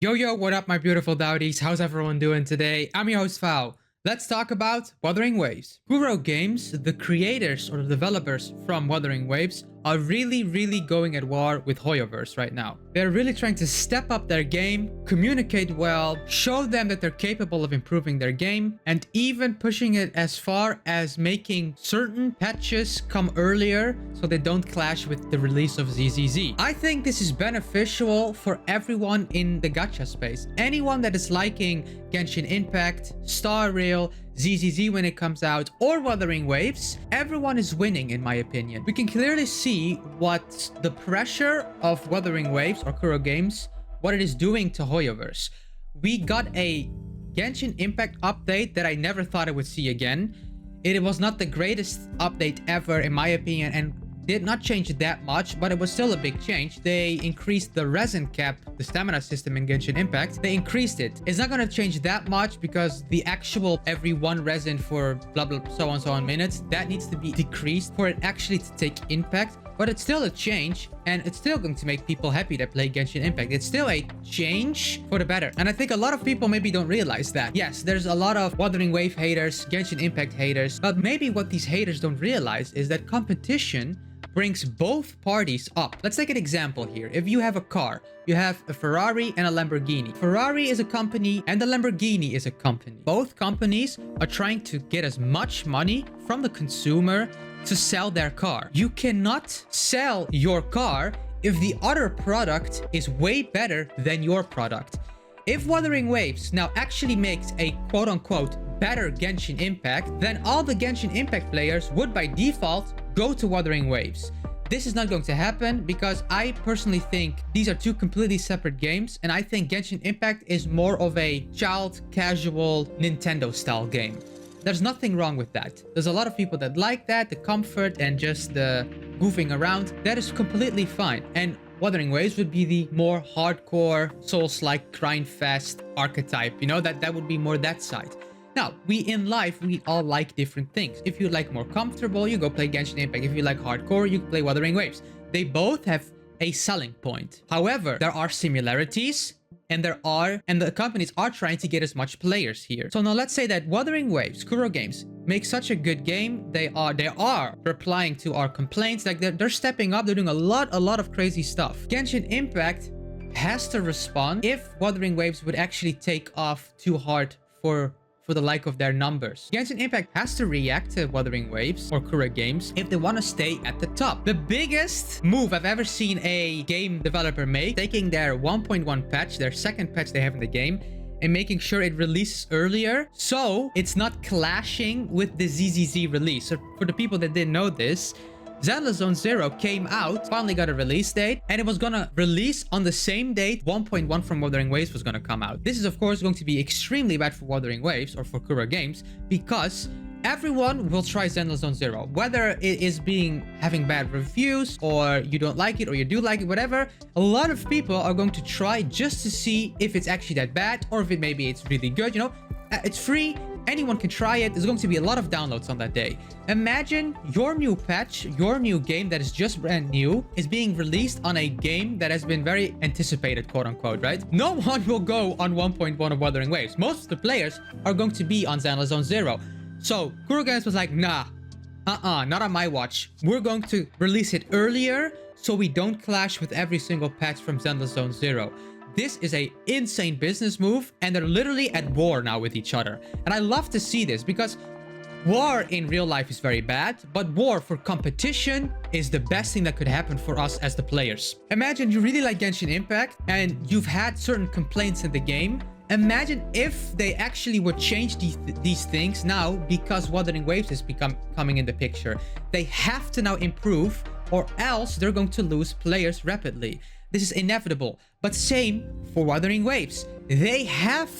Yo, yo, what up, my beautiful dowdies? How's everyone doing today? I'm your host, Fao. Let's talk about Wuthering Waves. Kuro Games, the creators or the developers from Wuthering Waves, are really going at war with Hoyoverse right now. They're really trying to step up their game, communicate well, show them that they're capable of improving their game, and even pushing it as far as making certain patches come earlier so they don't clash with the release of ZZZ. I think this is beneficial for everyone in the gacha space. Anyone that is liking Genshin Impact, Star Rail, ZZZ when it comes out, or Wuthering Waves, everyone is winning in my opinion. We can clearly see what the pressure of Wuthering Waves or Kuro Games, what it is doing to Hoyoverse. We got a Genshin Impact update that I never thought I would see again. It was not the greatest update ever in my opinion, and did not change that much, but it was still a big change. They increased the resin cap, the stamina system in Genshin Impact. They increased it. It's not going to change that much because the actual every one resin for blah blah so on minutes, that needs to be decreased for it actually to take impact. But it's still a change, and it's still going to make people happy that play Genshin Impact. It's still a change for the better. And I think a lot of people maybe don't realize that. Yes, there's a lot of Wuthering Wave haters, Genshin Impact haters, but maybe what these haters don't realize is that competition brings both parties up. Let's take an example here. If you have a car, you have a Ferrari and a Lamborghini. Ferrari is a company and the Lamborghini is a company. Both companies are trying to get as much money from the consumer to sell their car. You cannot sell your car if the other product is way better than your product. If Wuthering Waves now actually makes a quote-unquote better Genshin Impact, then all the Genshin Impact players would by default go to Wuthering Waves. This is not going to happen because I personally think these are two completely separate games, and I think Genshin Impact is more of a child casual Nintendo style game. There's nothing wrong with that. There's a lot of people that like that, the comfort and just the goofing around. That is completely fine. And Wuthering Waves would be the more hardcore, Souls-like, grind-fast archetype. You know, that would be more that side. Now, in life, we all like different things. If you like more comfortable, you go play Genshin Impact. If you like hardcore, you play Wuthering Waves. They both have a selling point. However, there are similarities, and the companies are trying to get as much players here. So now let's say that Wuthering Waves, Kuro Games, make such a good game. They are replying to our complaints. Like they're stepping up. They're doing a lot of crazy stuff. Genshin Impact has to respond if Wuthering Waves would actually take off too hard for the like of their numbers. Genshin Impact has to react to Wuthering Waves or Kuro Games if they want to stay at the top. The biggest move I've ever seen a game developer make, taking their 1.1 patch, their second patch they have in the game, and making sure it releases earlier so it's not clashing with the ZZZ release. So for the people that didn't know this, Zenless Zone Zero came out, finally got a release date, and it was gonna release on the same date 1.1 from Wuthering Waves was gonna come out. This is of course going to be extremely bad for Wuthering Waves or for Kuro Games because everyone will try Zenless Zone Zero. Whether it is having bad reviews or you don't like it or you do like it, whatever, a lot of people are going to try just to see if it's actually that bad or if maybe it's really good, you know? It's free. Anyone can try it. There's going to be a lot of downloads on that day. Imagine your new patch, your new game that is just brand new, is being released on a game that has been very anticipated, quote unquote, right? No one will go on 1.1 of Wuthering Waves. Most of the players are going to be on Zenless Zone Zero. So Kuro Games was like, nah, not on my watch. We're going to release it earlier so we don't clash with every single patch from Zenless Zone Zero. This is a insane business move, and they're literally at war now with each other. And I love to see this because war in real life is very bad, but war for competition is the best thing that could happen for us as the players. Imagine you really like Genshin Impact and you've had certain complaints in the game. Imagine if they actually would change these things now because Wuthering Waves is coming in the picture. They have to now improve or else they're going to lose players rapidly. This is inevitable, but same for Wuthering Waves. They have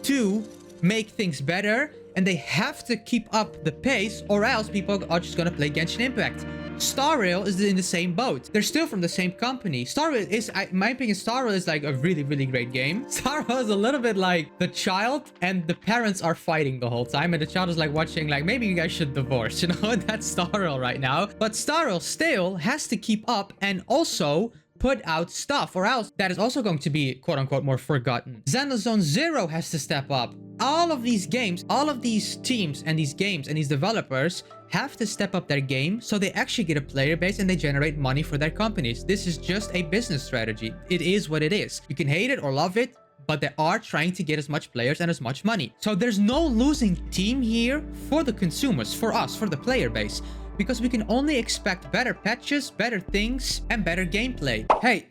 to make things better and they have to keep up the pace or else people are just gonna play Genshin Impact. Star Rail is in the same boat. They're still from the same company. Star Rail is, in my opinion, Star Rail is like a really great game. Star Rail is a little bit like the child and the parents are fighting the whole time and the child is like watching like, maybe you guys should divorce, you know? That's Star Rail right now. But Star Rail still has to keep up and also put out stuff, or else that is also going to be quote-unquote more forgotten. Xenozone Zero has to step up. All of these games, all of these teams and these games and these developers have to step up their game so they actually get a player base and they generate money for their companies. This is just a business strategy. It is what it is. You can hate it or love it, but they are trying to get as much players and as much money. So there's no losing team here for the consumers, for us, for the player base, because we can only expect better patches, better things, and better gameplay. Hey,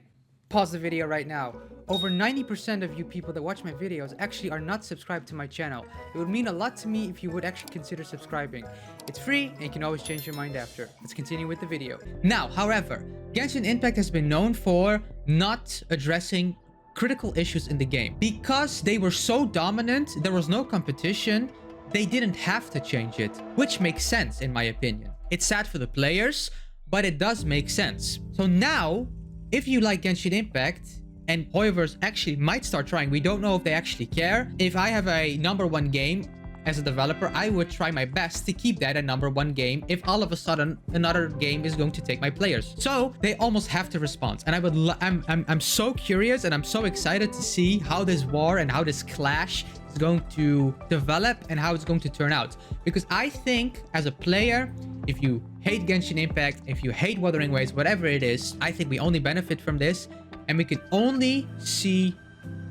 pause the video right now. Over 90% of you people that watch my videos actually are not subscribed to my channel. It would mean a lot to me if you would actually consider subscribing. It's free and you can always change your mind after. Let's continue with the video. Now, however, Genshin Impact has been known for not addressing critical issues in the game. Because they were so dominant, there was no competition, they didn't have to change it, which makes sense in my opinion. It's sad for the players, but it does make sense. So now, if you like Genshin Impact, and Hoyoverse actually might start trying, we don't know if they actually care. If I have a #1 game as a developer, I would try my best to keep that a #1 game if all of a sudden another game is going to take my players. So they almost have to respond. And I'm so curious and I'm so excited to see how this war and how this clash is going to develop and how it's going to turn out. Because I think as a player, if you hate Genshin Impact, if you hate Wuthering Waves, whatever it is, I think we only benefit from this. And we can only see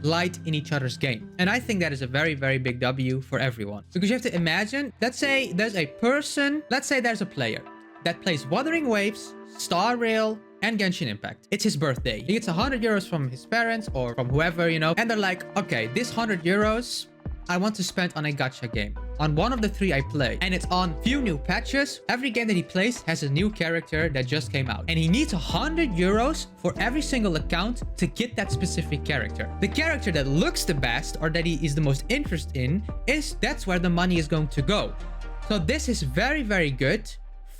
light in each other's game. And I think that is a very, very big W for everyone. Because you have to imagine, let's say there's a person, let's say there's a player that plays Wuthering Waves, Star Rail, and Genshin Impact. It's his birthday. He gets 100 euros from his parents or from whoever, you know, and they're like, okay, this 100 euros, I want to spend on a gacha game. On one of the 3 I play. And it's on few new patches. Every game that he plays has a new character that just came out. And he needs 100 euros for every single account to get that specific character. The character that looks the best or that he is the most interested in, that's where the money is going to go. So this is very, very good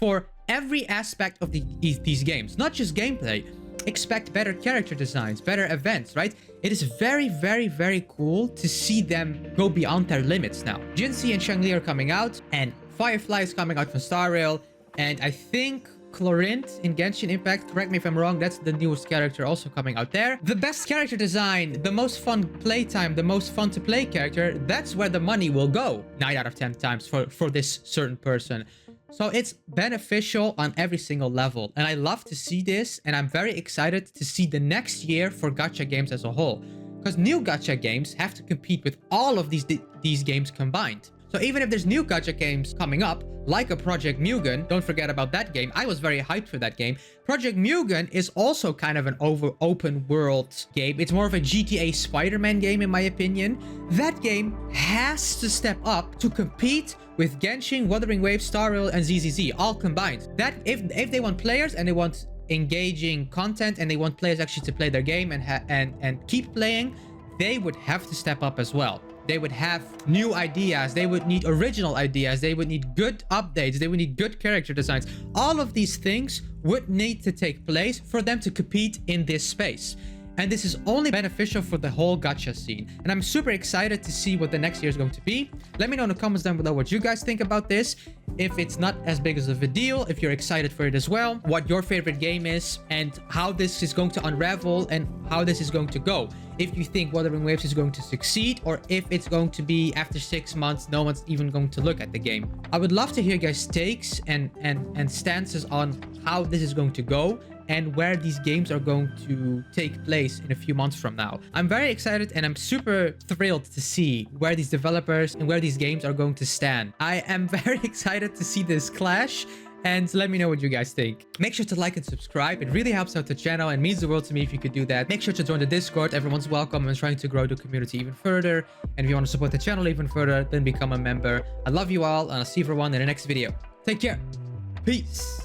for every aspect of these games. Not just gameplay. Expect better character designs, better events, right? It is very, very, very cool to see them go beyond their limits now. Jinxie and Shangli are coming out, and Firefly is coming out from Star Rail, and I think Chlorint in Genshin Impact, correct me if I'm wrong, that's the newest character also coming out there. The best character design, the most fun playtime, the most fun to play character, that's where the money will go 9 out of 10 times for this certain person. So it's beneficial on every single level. And I love to see this. And I'm very excited to see the next year for gacha games as a whole. Because new gacha games have to compete with all of these games combined. So even if there's new gacha games coming up, like a Project Mugen, don't forget about that game. I was very hyped for that game. Project Mugen is also kind of an open world game. It's more of a GTA Spider-Man game in my opinion. That game has to step up to compete with Genshin, Wuthering Waves, Star Rail, and ZZZ all combined. That if they want players and they want engaging content and they want players actually to play their game and keep playing, they would have to step up as well. They would have new ideas. They would need original ideas. They would need good updates. They would need good character designs. All of these things would need to take place for them to compete in this space. And this is only beneficial for the whole gacha scene. And I'm super excited to see what the next year is going to be. Let me know in the comments down below what you guys think about this. If it's not as big of a deal, if you're excited for it as well, what your favorite game is, and how this is going to unravel and how this is going to go. If you think Wuthering Waves is going to succeed, or if it's going to be after 6 months, no one's even going to look at the game. I would love to hear guys' takes and stances on how this is going to go and where these games are going to take place in a few months from now. I'm very excited and I'm super thrilled to see where these developers and where these games are going to stand. I am very excited to see this clash. And let me know what you guys think. Make sure to like and subscribe. It really helps out the channel and means the world to me if you could do that. Make sure to join the Discord. Everyone's welcome. I'm trying to grow the community even further. And if you want to support the channel even further, then become a member. I love you all, and I'll see everyone in the next video. Take care. Peace.